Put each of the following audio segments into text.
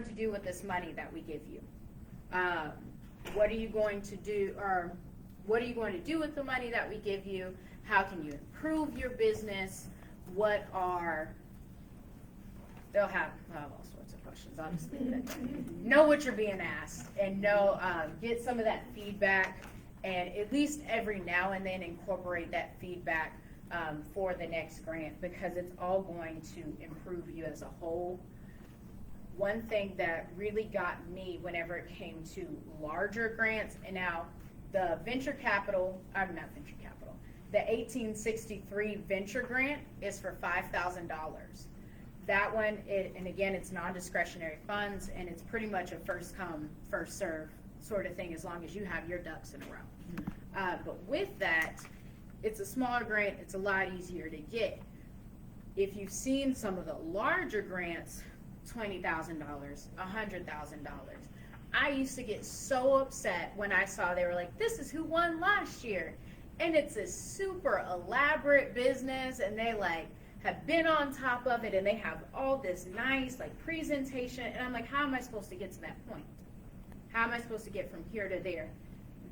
to do with this money that we give you? What are you going to do, or what are you going to do with the money that we give you? How can you improve your business? What are, they'll have all sorts of questions, I'll just leave it there. Know what you're being asked, and know, get some of that feedback, and at least every now and then incorporate that feedback for the next grant, because it's all going to improve you as a whole. One thing that really got me whenever it came to larger grants, and now the venture capital, the 1863 venture grant is for $5,000. That one, and again, it's non-discretionary funds, and it's pretty much a first come, first serve sort of thing, as long as you have your ducks in a row. But with that, it's a smaller grant, it's a lot easier to get. If you've seen some of the larger grants, $20,000, $100,000. I used to get so upset when I saw they were like, this is who won last year. And it's a super elaborate business, and they like have been on top of it, and they have all this nice like presentation. And I'm like, how am I supposed to get to that point? How am I supposed to get from here to there?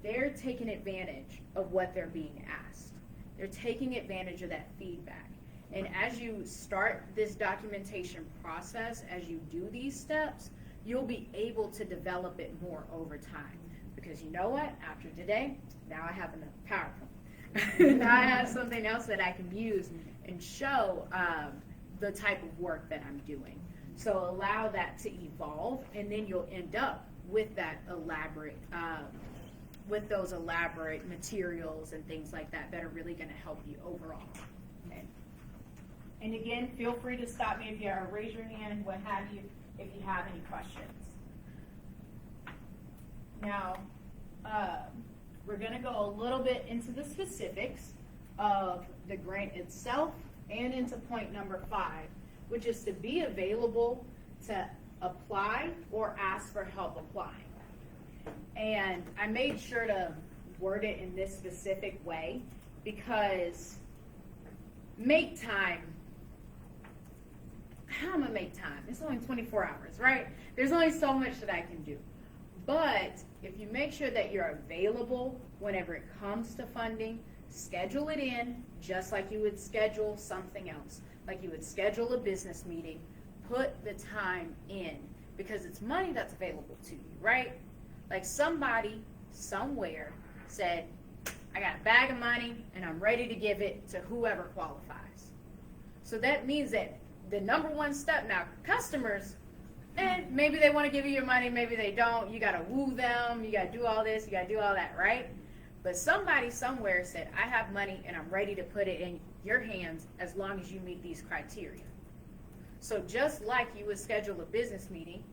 They're taking advantage of what they're being asked. They're taking advantage of that feedback. And as you start this documentation process, as you do these steps, you'll be able to develop it more over time. Because you know what? After today, now I have enough PowerPoint. Now I have something else that I can use and show the type of work that I'm doing. So allow that to evolve, and then you'll end up with that elaborate, with those elaborate materials and things like that that are really going to help you overall. Okay. And again, feel free to stop me if you are, raise your hand, what have you, if you have any questions. Now, we're going to go a little bit into the specifics of the grant itself and into point number 5, which is to be available to apply or ask for help applying. And I made sure to word it in this specific way because make time. How am I gonna make time? It's only 24 hours, right? There's only so much that I can do. But if you make sure that you're available whenever it comes to funding, schedule it in just like you would schedule something else. Like you would schedule a business meeting, put the time in because it's money that's available to you, right? Like somebody somewhere said, I got a bag of money and I'm ready to give it to whoever qualifies. So that means that the number one step now, customers, maybe they want to give you your money, maybe they don't. You got to woo them, you got to do all this, you got to do all that, right? But somebody somewhere said, I have money and I'm ready to put it in your hands as long as you meet these criteria. So just like you would schedule a business meeting,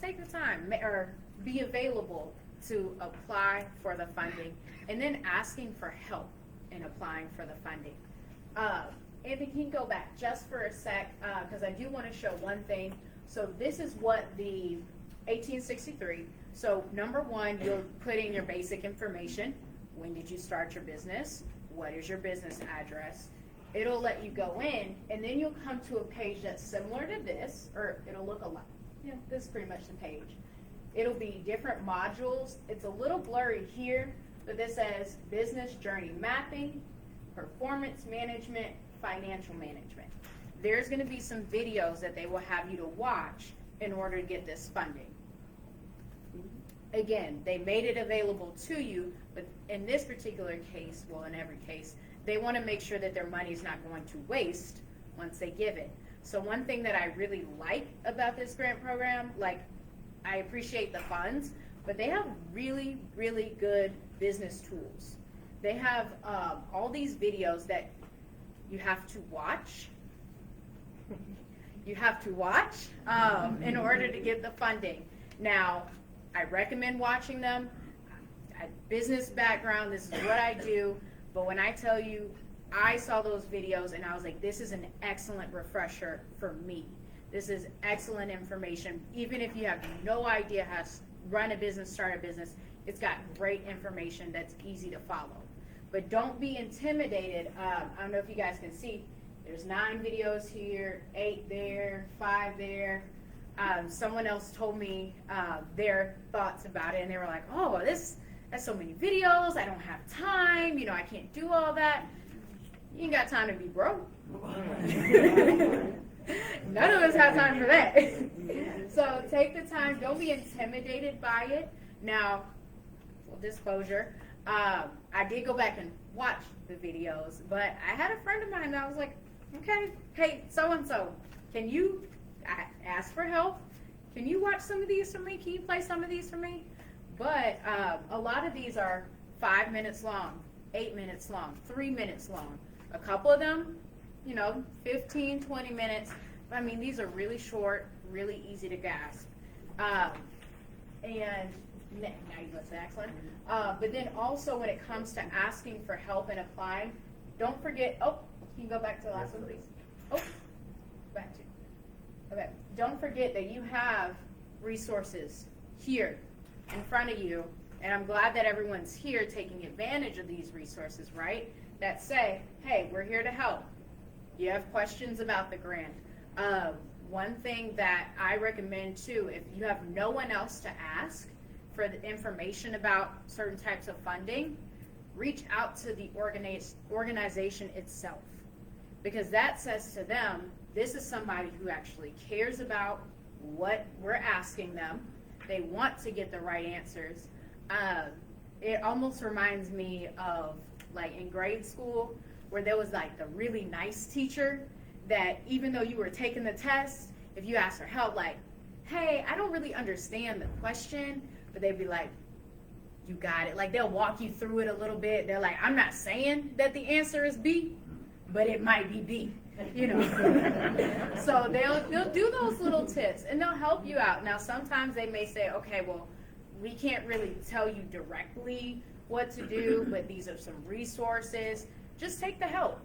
take the time or be available to apply for the funding and then asking for help in applying for the funding. And we can go back just for a sec because I do want to show one thing. So this is what the 1863, so number 1, you'll put in your basic information. When did you start your business? What is your business address? It'll let you go in, and then you'll come to a page that's similar to this, or it'll look a lot. Yeah, this is pretty much the page. It'll be different modules. It's a little blurry here, but this says business journey mapping, performance management, financial management. There's going to be some videos that they will have you to watch in order to get this funding. Again, they made it available to you, but in this particular case, well, in every case, they want to make sure that their money is not going to waste once they give it. So one thing that I really like about this grant program, like I appreciate the funds, but they have really, really good business tools. They have all these videos that you have to watch. You have to watch in order to get the funding. Now, I recommend watching them. Business background, this is what I do, but when I tell you, I saw those videos and I was like, this is an excellent refresher for me. This is excellent information. Even if you have no idea how to run a business, start a business, it's got great information that's easy to follow. But don't be intimidated. I don't know if you guys can see, there's 9 videos here, 8 there, 5 there. someone else told me their thoughts about it, and they were like, oh, that's so many videos, I don't have time, I can't do all that. You ain't got time to be broke. None of us have time for that. So take the time, don't be intimidated by it. Now, full disclosure, I did go back and watch the videos, but I had a friend of mine that was like, okay, hey, so-and-so, can you ask for help? Can you watch some of these for me? Can you play some of these for me? But a lot of these are 5 minutes long, 8 minutes long, 3 minutes long. A couple of them, 15, 20 minutes. I mean, these are really short, really easy to grasp. And now you go to the next one. But then also when it comes to asking for help and applying, don't forget, can you go back to the last one, please? Back to. Okay. Don't forget that you have resources here in front of you, and I'm glad that everyone's here taking advantage of these resources, right? That say, hey, we're here to help. You have questions about the grant. One thing that I recommend too, if you have no one else to ask for the information about certain types of funding, reach out to the organization itself, because that says to them, this is somebody who actually cares about what we're asking them. They want to get the right answers. It almost reminds me of like in grade school where there was like the really nice teacher that even though you were taking the test, if you asked for help, like, hey, I don't really understand the question, but they'd be like, you got it. Like they'll walk you through it a little bit. They're like, I'm not saying that the answer is B, but it might be B. So they'll do those little tips and they'll help you out. Now sometimes they may say, okay, well, we can't really tell you directly what to do, but these are some resources. Just take the help.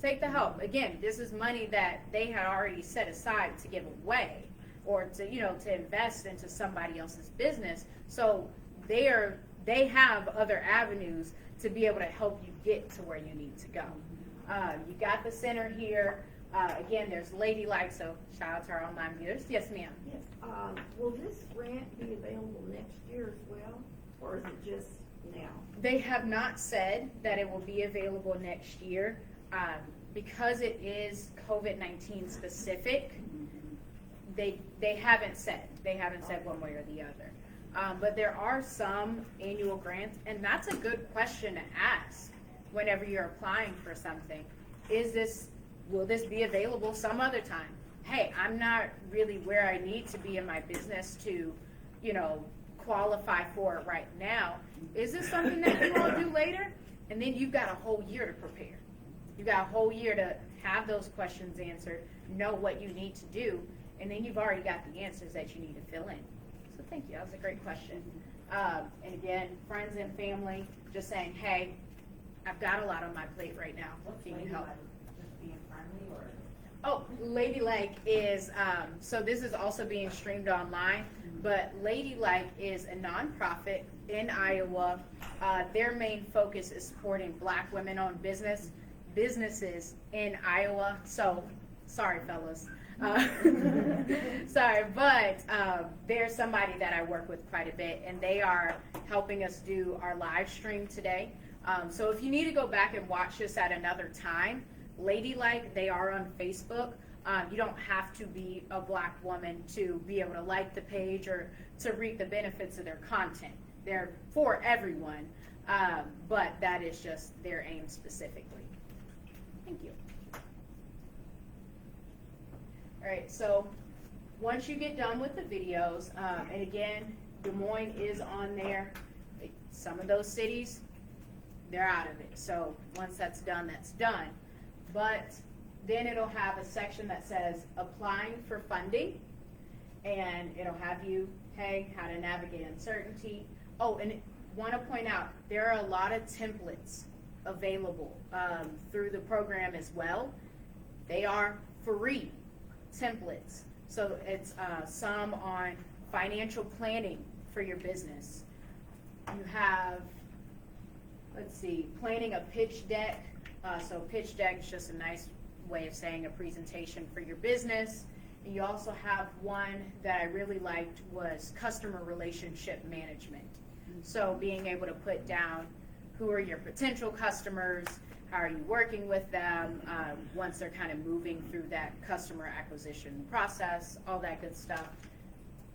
Take the help. Again, this is money that they had already set aside to give away or to, to invest into somebody else's business. So they have other avenues to be able to help you get to where you need to go. You got the center here. Again, there's Ladylike, so shout out to our online viewers. Yes, ma'am. Yes. Will this grant be available next year as well, or is it just now? They have not said that it will be available next year. Because it is COVID-19 specific, they haven't said. They haven't said one way or the other. But there are some annual grants, and that's a good question to ask whenever you're applying for something. Will this be available some other time? Hey, I'm not really where I need to be in my business to, qualify for it right now. Is this something that you all do later? And then you've got a whole year to prepare. You've got a whole year to have those questions answered, know what you need to do, and then you've already got the answers that you need to fill in. So thank you. That was a great question. And again, friends and family, just saying, hey, I've got a lot on my plate right now. Can you help? Just being friendly or? Oh, Ladylike is, so this is also being streamed online, but Ladylike is a nonprofit in Iowa. Their main focus is supporting Black women-owned businesses in Iowa. So, sorry, fellas. Sorry, but there's somebody that I work with quite a bit, and they are helping us do our live stream today. So if you need to go back and watch this at another time, Ladylike, they are on Facebook. You don't have to be a Black woman to be able to like the page or to reap the benefits of their content. They're for everyone, but that is just their aim specifically. Thank you. All right, so once you get done with the videos, and again, Des Moines is on there. Some of those cities, they're out of it. So once that's done, that's done. But then it'll have a section that says applying for funding, and it'll have you, hey, how to navigate uncertainty. Oh, and want to point out, there are a lot of templates available through the program as well. They are free templates. So it's some on financial planning for your business. You have, let's see, planning a pitch deck. So pitch deck is just a nice way of saying a presentation for your business. You also have one that I really liked was customer relationship management. So being able to put down who are your potential customers, how are you working with them, once they're kind of moving through that customer acquisition process, all that good stuff.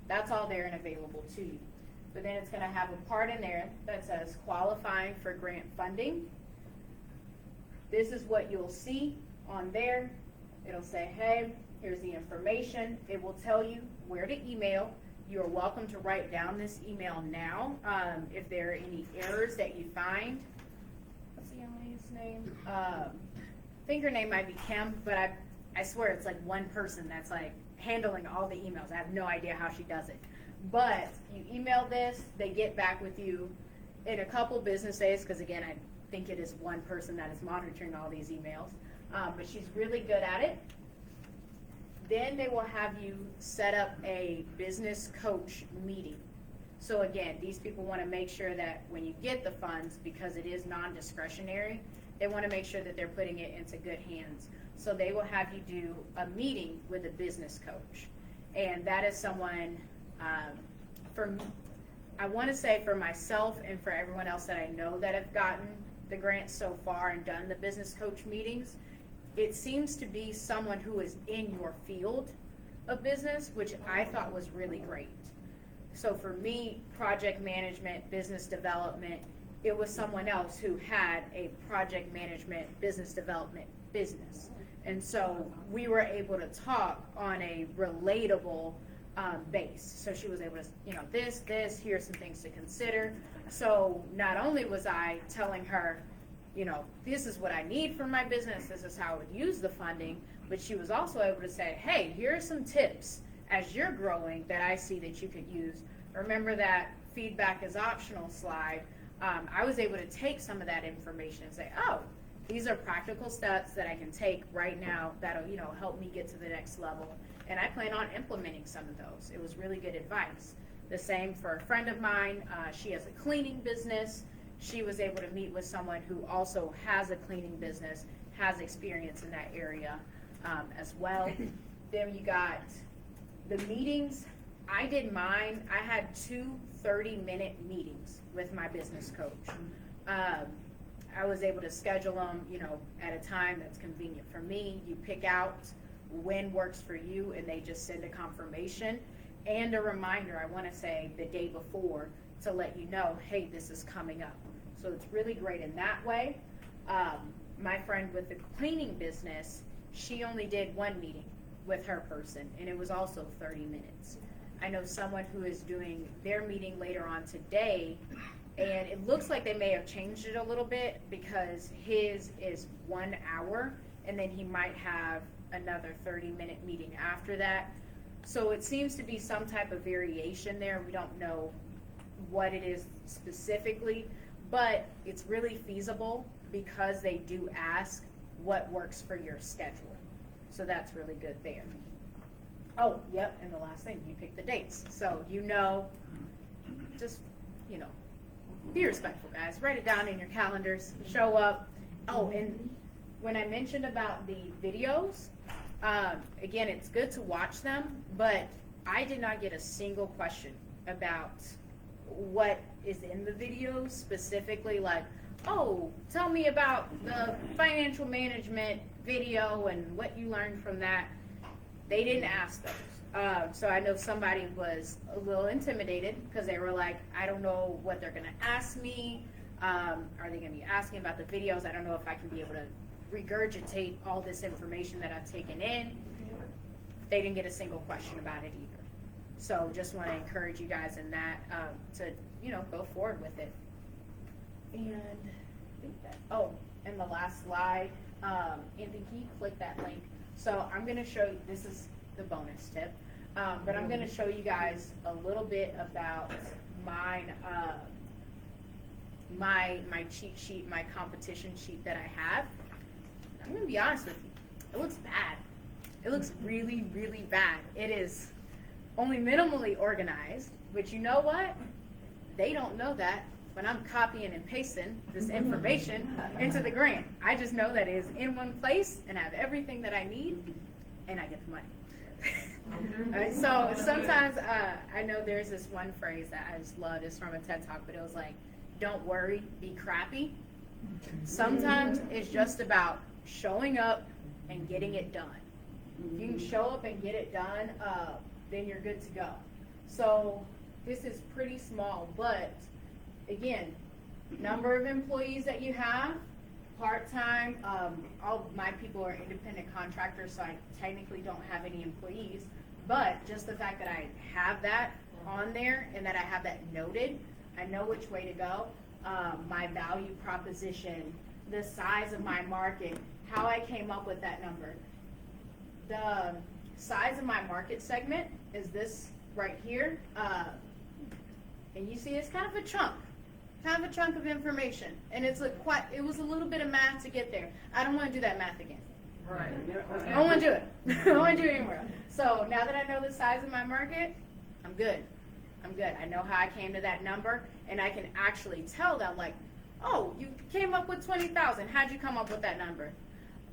That's all there and available to you. But then it's going to have a part in there that says qualifying for grant funding. This is what you'll see on there. It'll say, hey, here's the information. It will tell you where to email. You're welcome to write down this email now. If there are any errors that you find, what's the young lady's name? I think her name might be Kim, but I swear it's like one person that's like handling all the emails. I have no idea how she does it. But you email this, they get back with you in a couple business days, because again, I think it is one person that is monitoring all these emails. But she's really good at it. Then they will have you set up a business coach meeting. So again, these people want to make sure that when you get the funds, because it is non-discretionary, they want to make sure that they're putting it into good hands. So they will have you do a meeting with a business coach. And that is someone, I want to say for myself and for everyone else that I know that have gotten the grants so far and done the business coach meetings, it seems to be someone who is in your field of business, which I thought was really great. So for me, project management, business development, it was someone else who had a project management, business development business. And so we were able to talk on a relatable base. So she was able to, this, here's some things to consider. So not only was I telling her, this is what I need for my business, this is how I would use the funding, but she was also able to say, hey, here are some tips as you're growing that I see that you could use. Remember that feedback is optional slide. I was able to take some of that information and say, oh, these are practical steps that I can take right now that'll, help me get to the next level. And I plan on implementing some of those. It was really good advice. The same for a friend of mine. She has a cleaning business. She was able to meet with someone who also has a cleaning business, has experience in that area as well. Then you got the meetings. I did mine. I had 2 30-minute meetings with my business coach. I was able to schedule them, at a time that's convenient for me. You pick out when works for you, and they just send a confirmation and a reminder, I want to say the day before, to let you know, hey, this is coming up. So it's really great in that way. My friend with the cleaning business, she only did 1 meeting with her person, and it was also 30 minutes. I know someone who is doing their meeting later on today, and it looks like they may have changed it a little bit, because his is 1 hour, and then he might have another 30-minute meeting after that. So it seems to be some type of variation there. We don't know what it is specifically, but it's really feasible because they do ask what works for your schedule. So that's really good there. Oh, yep, and the last thing, you pick the dates. So just, be respectful, guys. Write it down in your calendars, show up. Oh, and when I mentioned about the videos, again, it's good to watch them, but I did not get a single question about what is in the videos specifically, like, oh, tell me about the financial management video and what you learned from that. They didn't ask those. So I know somebody was a little intimidated because they were like, I don't know what they're going to ask me. Are they going to be asking about the videos? I don't know if I can be able to regurgitate all this information that I've taken in. They didn't get a single question about it either. So just want to encourage you guys in that to, go forward with it. And I think that, and the last slide, Anthony, can you click that link? So I'm going to show you, this is the bonus tip, but I'm going to show you guys a little bit about mine, my cheat sheet, my competition sheet that I have. I'm going to be honest with you, it looks bad. It looks really, really bad. It is only minimally organized, but you know what? They don't know that when I'm copying and pasting this information into the grant. I just know that it is in one place and I have everything that I need, and I get the money. So sometimes I know there's this one phrase that I just love. It's from a TED Talk, but it was like, "Don't worry, be crappy." Sometimes it's just about showing up and getting it done. If you can show up and get it done, then you're good to go. So this is pretty small, but again, number of employees that you have, part-time, all of my people are independent contractors, so I technically don't have any employees, but just the fact that I have that on there and that I have that noted, I know which way to go, my value proposition, the size of my market, how I came up with that number. The size of my market segment is this right here, and you see it's kind of a chunk of information, and it was a little bit of math to get there. I don't want to do that math again. Right. I don't want to do it. I don't want to do it anymore. So now that I know the size of my market, I'm good. I know how I came to that number, and I can actually tell them, like, oh, you came up with 20,000. How'd you come up with that number?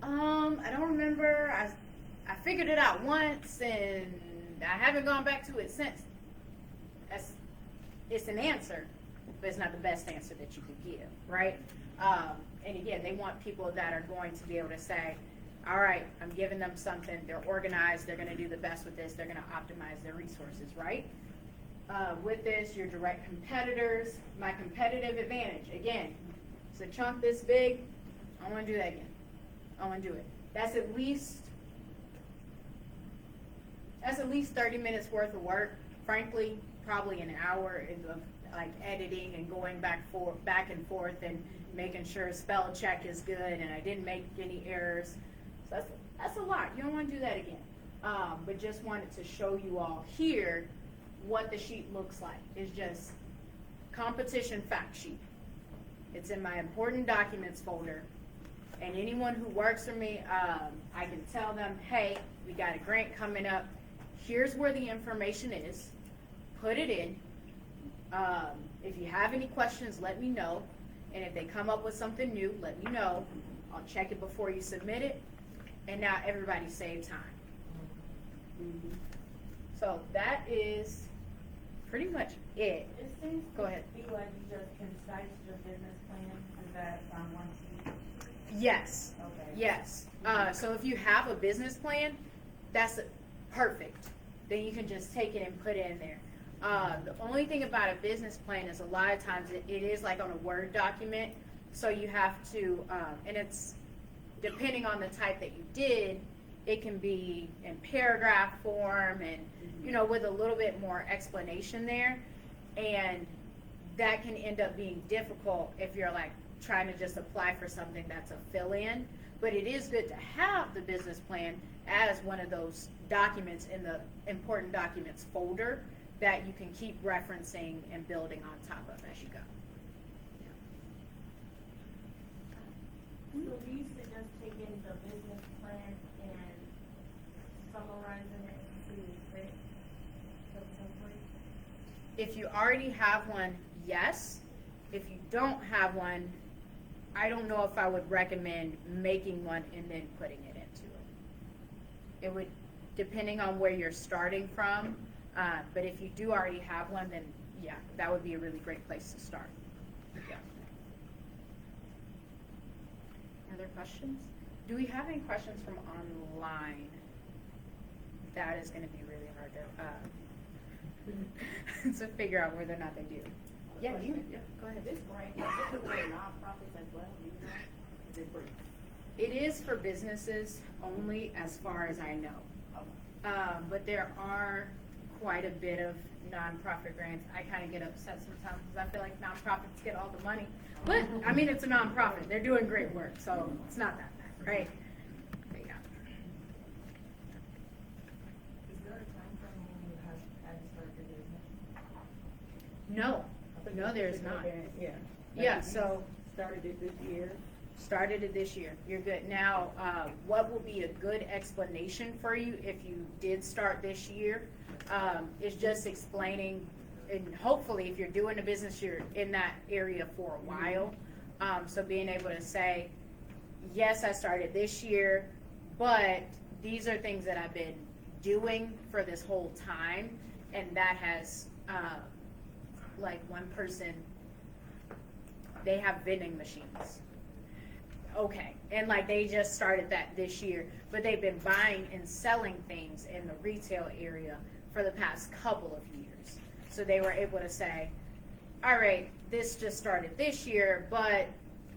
I don't remember. I figured it out once, and I haven't gone back to it since. It's an answer, but it's not the best answer that you could give, right? And again, they want people that are going to be able to say, all right, I'm giving them something, they're organized, they're going to do the best with this, they're going to optimize their resources, right? With this, your direct competitors, my competitive advantage, again, it's a chunk this big, I want to do that again. I want to do it. That's at least 30 minutes worth of work, frankly, probably an hour of like editing and going back and forth and making sure spell check is good and I didn't make any errors. So that's a lot. You don't want to do that again. But just wanted to show you all here what the sheet looks like. It's just competition fact sheet. It's in my important documents folder. And anyone who works for me, I can tell them, hey, we got a grant coming up. Here's where the information is. Put it in. If you have any questions, let me know. And if they come up with something new, let me know. I'll check it before you submit it. And now everybody save time. So that is pretty much it. It seems Go ahead. to be like you just concise your business plan, is that on one sheet? Yes. Okay. Yes. So if you have a business plan, that's perfect. Then you can just take it and put it in there. The only thing about a business plan is a lot of times it is like on a Word document. So you have to, and it's depending on the type that you did, it can be in paragraph form and, you know, with a little bit more explanation there. And that can end up being difficult if you're like trying to just apply for something that's a fill-in. But it is good to have the business plan as one of those documents in the important documents folder that you can keep referencing and building on top of as you go. So do you suggest taking the business plan and summarizing it into the template? If you already have one, yes. If you don't have one, I don't know if I would recommend making one and then putting it into it. It would, depending on where you're starting from, but if you do already have one, then yeah, that would be a really great place to start. Yeah. Other questions? Do we have any questions from online? That is going to be really hard to figure out whether or not they do. Yeah, go ahead. This grant, is it for nonprofits as well, do you know? Is it for? It is for businesses only, as far as I know. But there are quite a bit of nonprofit grants. I kind of get upset sometimes because I feel like nonprofits get all the money. But, I mean, it's a nonprofit. They're doing great work, so it's not that bad, right? But, yeah. Is there a time frame when you have to start your business? No, there's not. Yeah. Yeah, so Started it this year. started it this year. You're good. Now, what will be a good explanation for you if you did start this year is just explaining, and hopefully if you're doing a business, you're in that area for a while. So being able to say, yes, I started this year, but these are things that I've been doing for this whole time, and that has, like one person, they have vending machines. Okay, and like they just started that this year, but they've been buying and selling things in the retail area for the past couple of years. So they were able to say, all right, this just started this year, but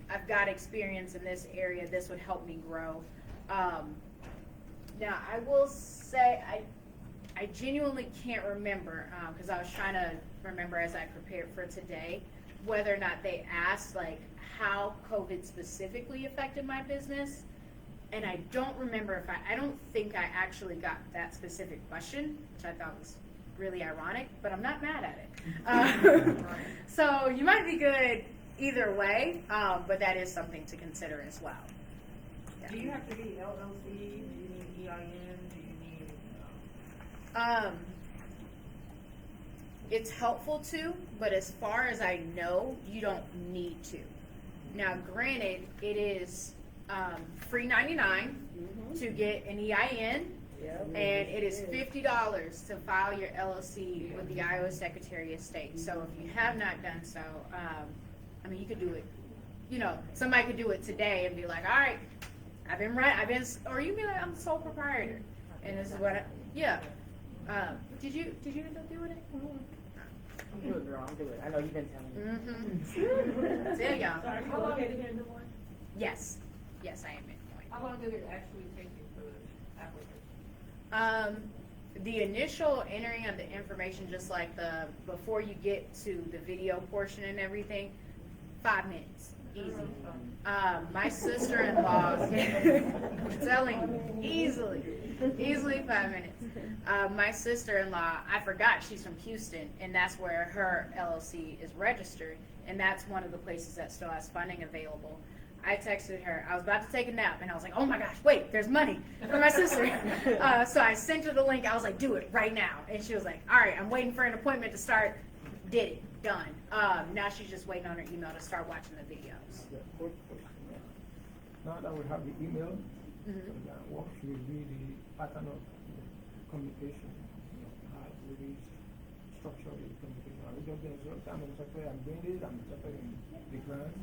I've got experience in this area, this would help me grow. Now, I will say, I genuinely can't remember, because I was trying to remember as I prepared for today, whether or not they asked, like, how COVID specifically affected my business. And I don't remember if I don't think I actually got that specific question, which I thought was really ironic, but I'm not mad at it. So you might be good either way, but that is something to consider as well. Do you have to be LLC? Do you need EIN? Do you need? It's helpful to, but as far as I know, you don't need to. Now, granted, it is free $99 to get an EIN, and it is $50 to file your LLC with the Iowa Secretary of State. So if you have not done so, I mean, you could do it. You know, somebody could do it today and be like, all right, or you can be like, I'm the sole proprietor, and this is what yeah. Did you end up doing it? I'm good, girl. I'm good. I know you've been telling me. Mm-hmm. There you go. Sorry, you located here in Des Moines? Yes, I am in Des Moines. How long did it actually take you for the application? The initial entering of the information, just like before you get to the video portion and everything, 5 minutes, easy. My sister-in-law, I'm telling you, easily 5 minutes. My sister-in-law, I forgot she's from Houston, and that's where her LLC is registered, and that's one of the places that still has funding available. I texted her. I was about to take a nap, and I was like, oh my gosh, wait, there's money for my sister. So I sent her the link. I was like, do it right now. And she was like, all right, I'm waiting for an appointment to start. Did it. Done. Now she's just waiting on her email to start watching the videos. Yeah, quick question, yeah. Now that we have the email, what should be the pattern of communication? You know, how will we structure the communication? Are we just going to say, I'm interested, I'm doing this, I'm interested in the grant?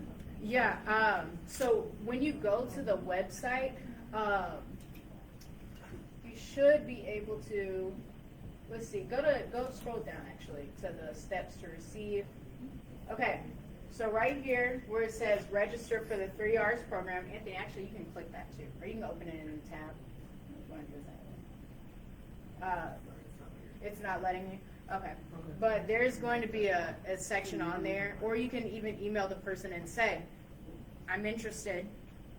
Yeah, so when you go to the website, you should be able to, let's see, go scroll down actually to the steps to receive. Okay, so right here where it says register for the 3 R's program, Anthony, actually you can click that too, or you can open it in a new tab. Which one is that? It's not letting you? Okay. But there's going to be a section on there, or you can even email the person and say, I'm interested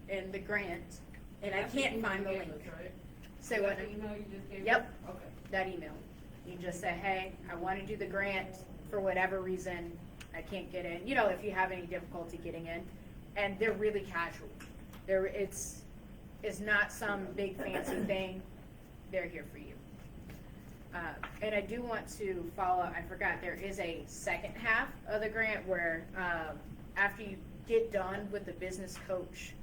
in the grant, and I can't find the link. Say what? The email you just gave? Yep. Okay. That email. You just say, hey, I want to do the grant for whatever reason. I can't get in. You know, if you have any difficulty getting in. And they're really casual. It's not some big fancy thing. They're here for you. And I do want to follow up. I forgot there is a second half of the grant where after you get done with the business coach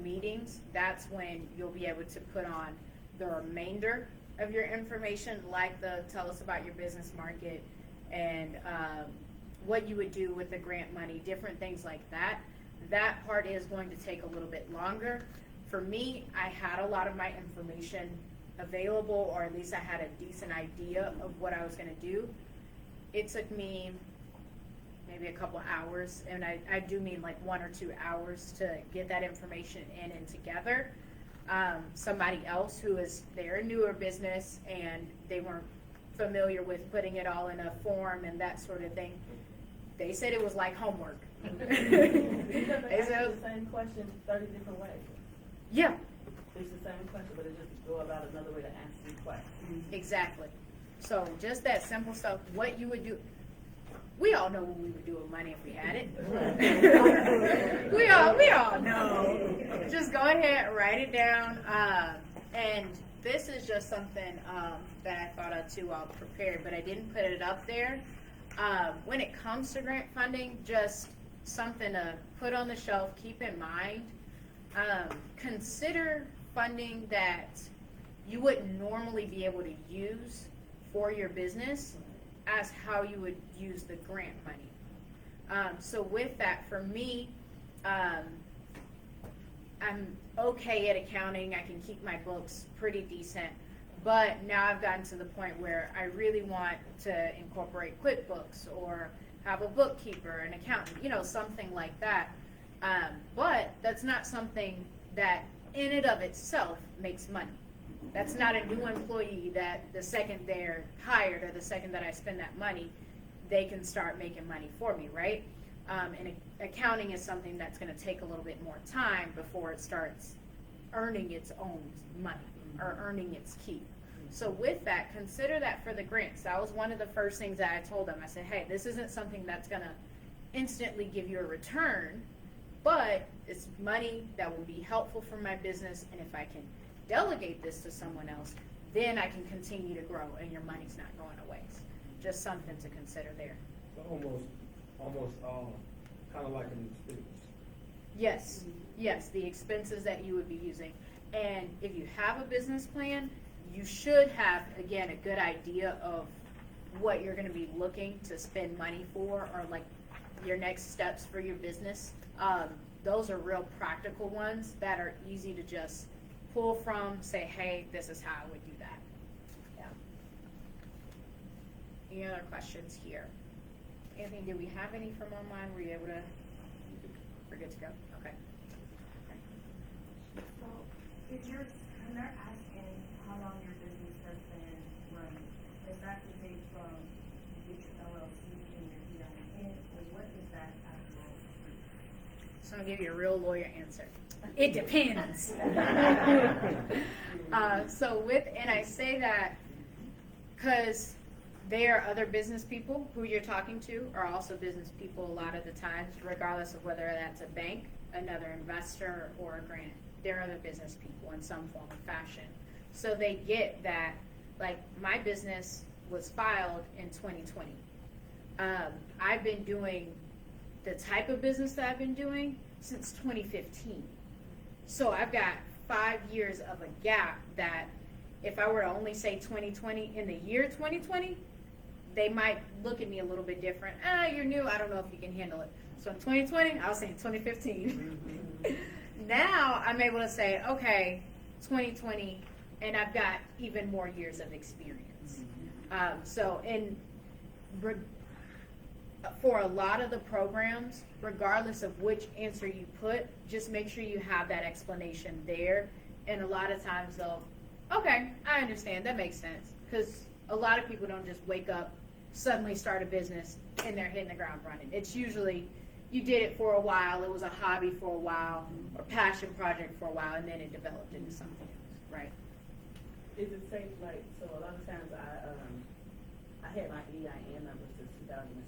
meetings, that's when you'll be able to put on the remainder of your information, like the tell us about your business market and what you would do with the grant money, different things like that. That part is going to take a little bit longer. For me, I had a lot of my information available, or at least I had a decent idea of what I was going to do. It took me maybe a couple hours, and I do mean like 1 or 2 hours to get that information in and together. Somebody else who is their newer business and they weren't familiar with putting it all in a form and that sort of thing, they said it was like homework. Because they ask you the same question 30 different ways. Yeah, It's the same question, but it just go about another way to answer the question. exactly. So just that simple stuff, what you would do. We all know what we would do with money if we had it. we all know. Just go ahead, write it down. And this is just something that I thought of too while prepared, but I didn't put it up there. When it comes to grant funding, just something to put on the shelf, keep in mind. Consider funding that you wouldn't normally be able to use for your business as how you would use the grant money. So with that, for me, I'm okay at accounting. I can keep my books pretty decent. But now I've gotten to the point where I really want to incorporate QuickBooks or have a bookkeeper, an accountant, something like that. But that's not something that in and of itself makes money. That's not a new employee that the second they're hired or the second that I spend that money, they can start making money for me, right? And accounting is something that's going to take a little bit more time before it starts earning its own money or earning its keep. So with that, consider that for the grants. That was one of the first things that I told them. I said, hey, this isn't something that's going to instantly give you a return, but it's money that will be helpful for my business, and if I can delegate this to someone else, then I can continue to grow and your money's not going to waste. Just something to consider there. So almost kind of like an expense. Yes, the expenses that you would be using. And if you have a business plan, you should have, again, a good idea of what you're going to be looking to spend money for, or like your next steps for your business. Those are real practical ones that are easy to just pull from, say, hey, this is how I would do that. Yeah. Any other questions here? Anthony, do we have any from online? Were you able to? We're good to go? Okay. So, if when they're asking how long your business has been running, is that the date from you get your LLC and your EIN, or what is that actual? So I'll give you a real lawyer answer. It depends. And I say that because there are other business people who you're talking to are also business people a lot of the times, regardless of whether that's a bank, another investor, or a grant. They're other business people in some form or fashion. So they get that, like, my business was filed in 2020. I've been doing the type of business that I've been doing since 2015. So I've got 5 years of a gap that if I were to only say 2020, in the year 2020, they might look at me a little bit different. You're new, I don't know if you can handle it. So in 2020, I was saying 2015. Now I'm able to say, okay, 2020, and I've got even more years of experience. For a lot of the programs, regardless of which answer you put, just make sure you have that explanation there. And a lot of times they'll, okay, I understand, that makes sense. Because a lot of people don't just wake up, suddenly start a business, and they're hitting the ground running. It's usually, you did it for a while, it was a hobby for a while, or passion project for a while, and then it developed into something else, right? Is it safe, like, so a lot of times I had my EIN number since 2016.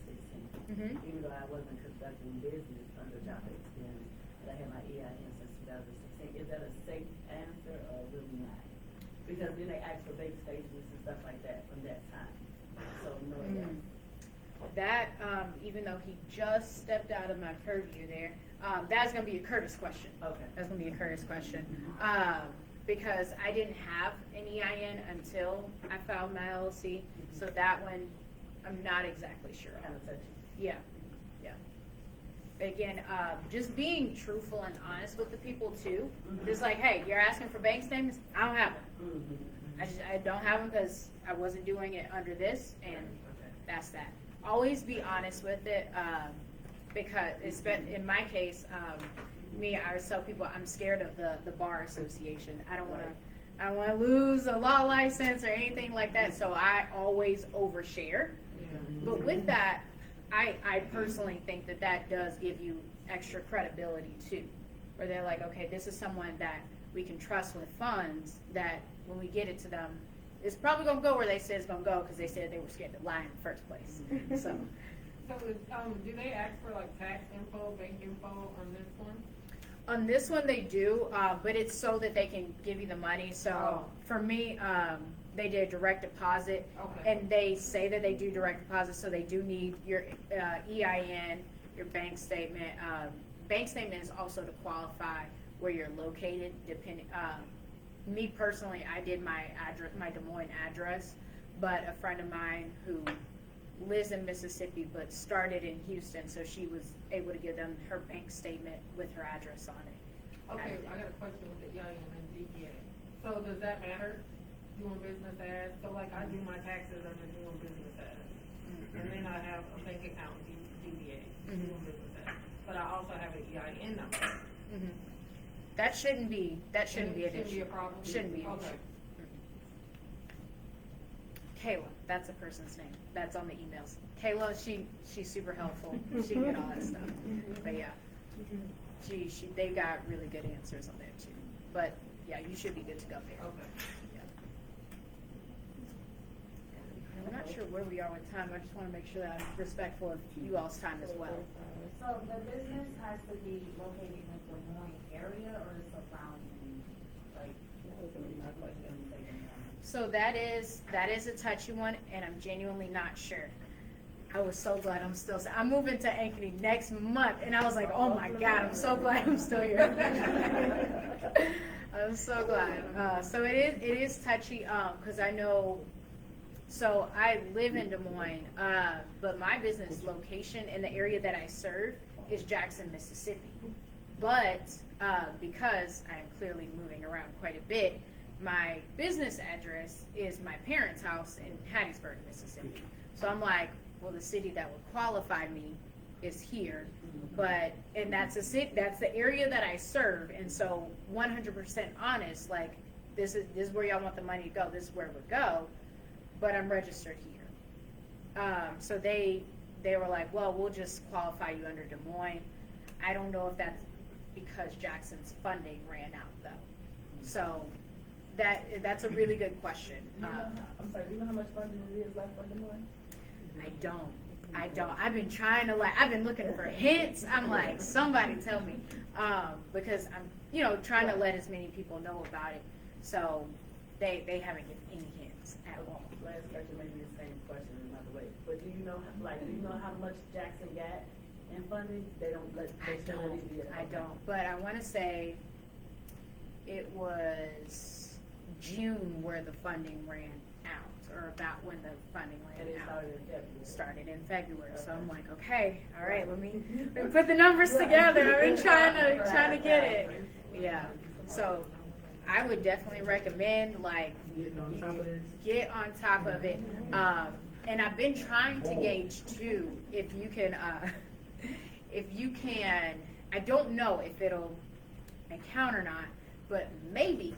Even though I wasn't conducting business under job experience, but I had my EIN since 2016. Is that a safe answer or really not? Because then they ask for bank statements and stuff like that from that time. So no. That, even though he just stepped out of my purview there, that's going to be a Curtis question. Okay. That's going to be a Curtis question. Because I didn't have an EIN until I filed my LLC. So that one, I'm not exactly sure on. Kind of touchy. Yeah. Again, just being truthful and honest with the people too. Just like, hey, you're asking for bank statements? I don't have them. I don't have them because I wasn't doing it under this, and that's that. Always be honest with it, because it's been, in my case, I always tell people I'm scared of the bar association. I don't want to lose a law license or anything like that, so I always overshare. But with that, I personally think that does give you extra credibility too, where they're like, okay, this is someone that we can trust with funds, that when we get it to them, it's probably going to go where they said it's going to go because they said they were scared to lie in the first place. So do they ask for like tax info, bank info on this one? on this one they do, but it's so that they can give you the money. So for me, they did a direct deposit, and they say that they do direct deposit, so they do need your EIN, your bank statement. Bank statement is also to qualify where you're located, depending. me personally, I did my address, my Des Moines address, but a friend of mine who lives in Mississippi but started in Houston, so she was able to give them her bank statement with her address on it. Okay, I got a question with the EIN and DBA. So does that matter, doing business as, so like I do my taxes under doing business as, and then I have a bank account, DBA, doing business as, but I also have an EIN number. Mhm. That shouldn't be an Shouldn't be issue. a problem? Shouldn't be an Okay. issue. Kayla, that's the person's name. That's on the emails. Kayla, she's super helpful. She can get all that stuff. But yeah, they got really good answers on there too. But yeah, you should be good to go there. Okay. Yeah. I'm not sure where we are with time. I just want to make sure that I'm respectful of you all's time as well. So the business has to be located in the Des Moines area or surrounding, like, That was gonna be my question. So that is a touchy one, and I'm genuinely not sure. I was so glad I'm moving to Ankeny next month, and I was like, oh my God, I'm so glad I'm still here. I'm so glad. So it is touchy, cause I know, so I live in Des Moines, but my business location in the area that I serve is Jackson, Mississippi. But, because I am clearly moving around quite a bit, my business address is my parents' house in Hattiesburg, Mississippi. So I'm like, well, the city that would qualify me is here, and that's the area that I serve, and so 100% honest, like, this is where y'all want the money to go, this is where it would go, but I'm registered here. So they were like, well, we'll just qualify you under Des Moines. I don't know if that's because Jackson's funding ran out though. So that's a really good question. I'm sorry, do you know how much funding it is left for Des Moines? I don't. I've been trying to I've been looking for hints. I'm like, somebody tell me. Because I'm, trying to let as many people know about it. So they haven't given any hints at all. Last question, maybe the same question another way. But do you know how much Jackson got in funding? They don't let. I don't. But I want to say it was June where the funding ran out, or about when the funding And ran it out. started in February. Started in February, so I'm like, okay, all right, let me put the numbers together. I've been trying to get it. Yeah, so I would definitely recommend get on top of it. And I've been trying to gauge too if you can. I don't know if it'll count or not, but maybe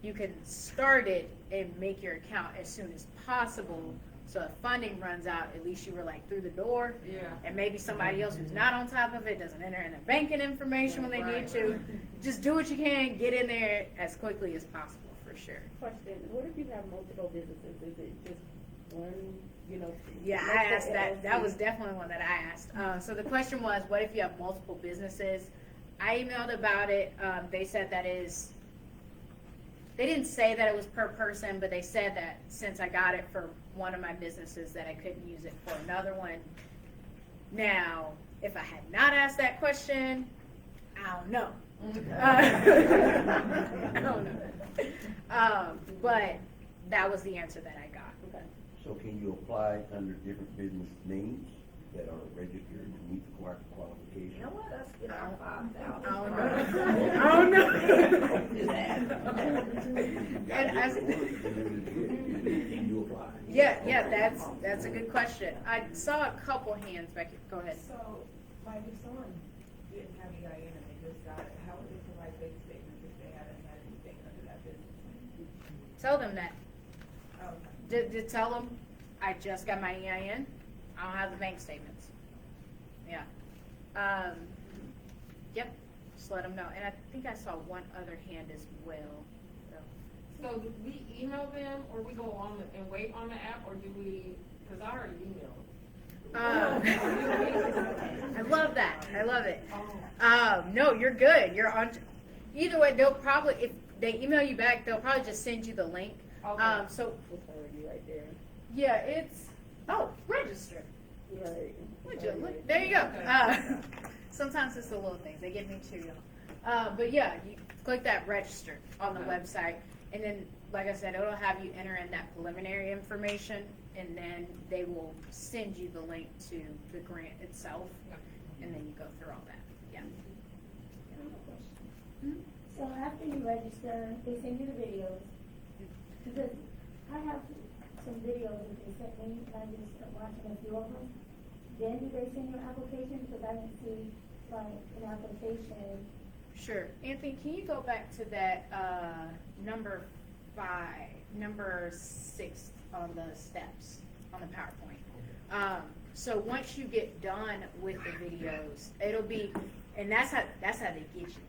you can start it and make your account as soon as possible. So if funding runs out, at least you were through the door. Yeah. And maybe somebody else who's not on top of it doesn't enter in their banking information when they need to. Just do what you can, get in there as quickly as possible for sure. Question, what if you have multiple businesses? Is it just one, Yeah, I asked that. That was definitely one that I asked. So the question was, what if you have multiple businesses? I emailed about it. They said they didn't say that it was per person, but they said that since I got it for one of my businesses that I couldn't use it for another one. Now, if I had not asked that question, I don't know. I don't know. But that was the answer that I got. So can you apply under different business names that are registered to meet the qualifications? You know what, let's get our $5,000. I don't know. Can you apply? Yeah, that's a good question. I saw a couple hands back here. Go ahead. So, like if someone didn't have EIN and they just got it, how would they provide bank statements if they haven't had anything under that business? Tell them that. Okay. Did tell them I just got my EIN. I don't have the bank statements. Yeah. Yep. Just let them know. And I think I saw one other hand as well. So do we email them, or we go on and wait on the app, or do we, because I already emailed. I love that. I love it. No, you're good. You're on. Either way, they'll probably, if they email you back, they'll probably just send you the link. Okay. So It's already right there. yeah, it's register. Right. Would you look? There you go. Sometimes it's the little things. They get me too, y'all. But yeah, click that register on the website, and then, like I said, it'll have you enter in that preliminary information, and then they will send you the link to the grant itself, and then you go through all that, yeah. So after you register, they send you the videos, because I have some videos that they sent me, and I just started watching a few of them. Then do they send you an application, because I didn't see like an application. Sure. Anthony, can you go back to that, number 6 on the steps, on the PowerPoint? So once you get done with the videos, it'll be, and that's how they get you.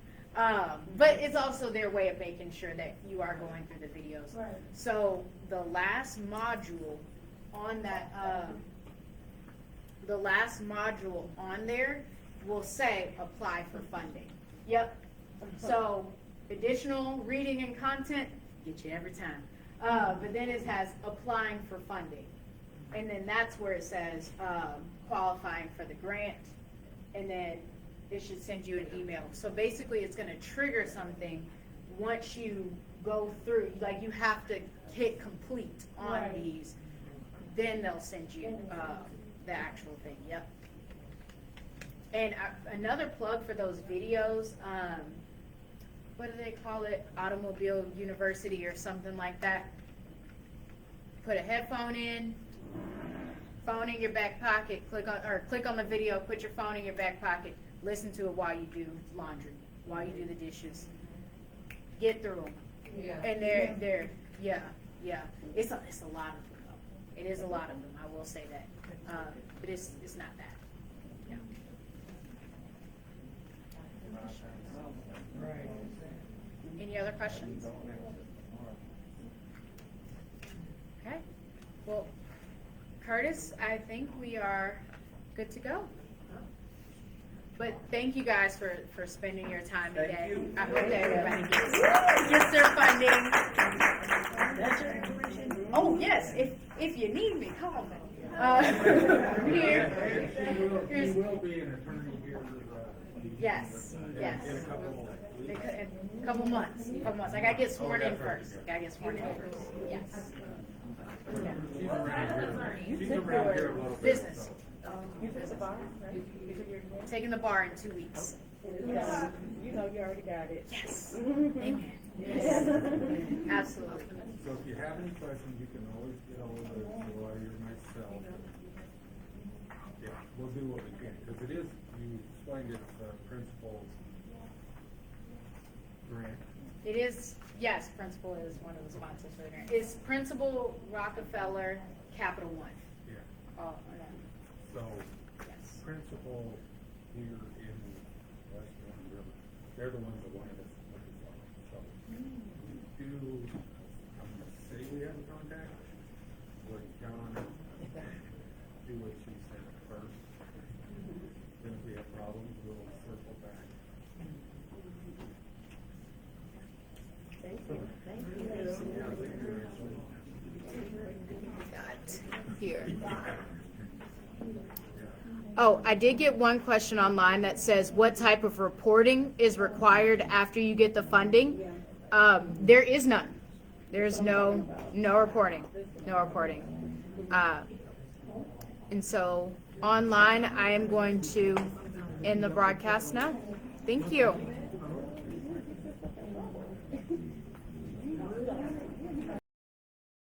But it's also their way of making sure that you are going through the videos. Right. So the last module on that, there will say apply for funding. Yep. So additional reading and content, get you every time. But then it has applying for funding. And then that's where it says qualifying for the grant. And then it should send you an email. So basically it's going to trigger something once you go through, like you have to hit complete on Right. these. Then they'll send you the actual thing, yep. And another plug for those videos, what do they call it? Automobile University or something like that. Put a headphone in, phone in your back pocket, click on the video, put your phone in your back pocket, listen to it while you do laundry, while you do the dishes. Get through them. Yeah. And they're it's a lot of them though. It is a lot of them, I will say that. But it's not that. Yeah. Right. Any other questions? Okay. Well, Curtis, I think we are good to go. But thank you guys for spending your time Thank today. you. I hope that everybody gets their funding. That's your information? Oh, yes, if you need me, call me. Here. He will be an attorney here. Yes, yes. In a couple In a couple months. I gotta get sworn in first. Yes. Yeah. She's around here. She's around here a little bit. Business. You took the bar, right? You took your exam? Taking the bar in 2 weeks. Yes. You know, you already got it. Yes. Amen. Yes. Absolutely. So if you have any questions, you can always get hold of the lawyer myself. Yeah, we'll do what we can, because it is, you explained it's a principal grant. It is, yes, Principal is one of the sponsors for the grant. It's Principal Rockefeller Capital One. Yeah. Oh, So, yes. principal here in West Warren River, they're the ones that wanted us to look at that. So, we do, I'm gonna say we have a contact, with John, do what she said first. Then if we have problems, we'll circle back. Thank you. Thank you. Yeah, I think you're actually. Here. Oh, I did get one question online that says, what type of reporting is required after you get the funding? There is none. There's no reporting. No reporting. And so online, I am going to end the broadcast now. Thank you.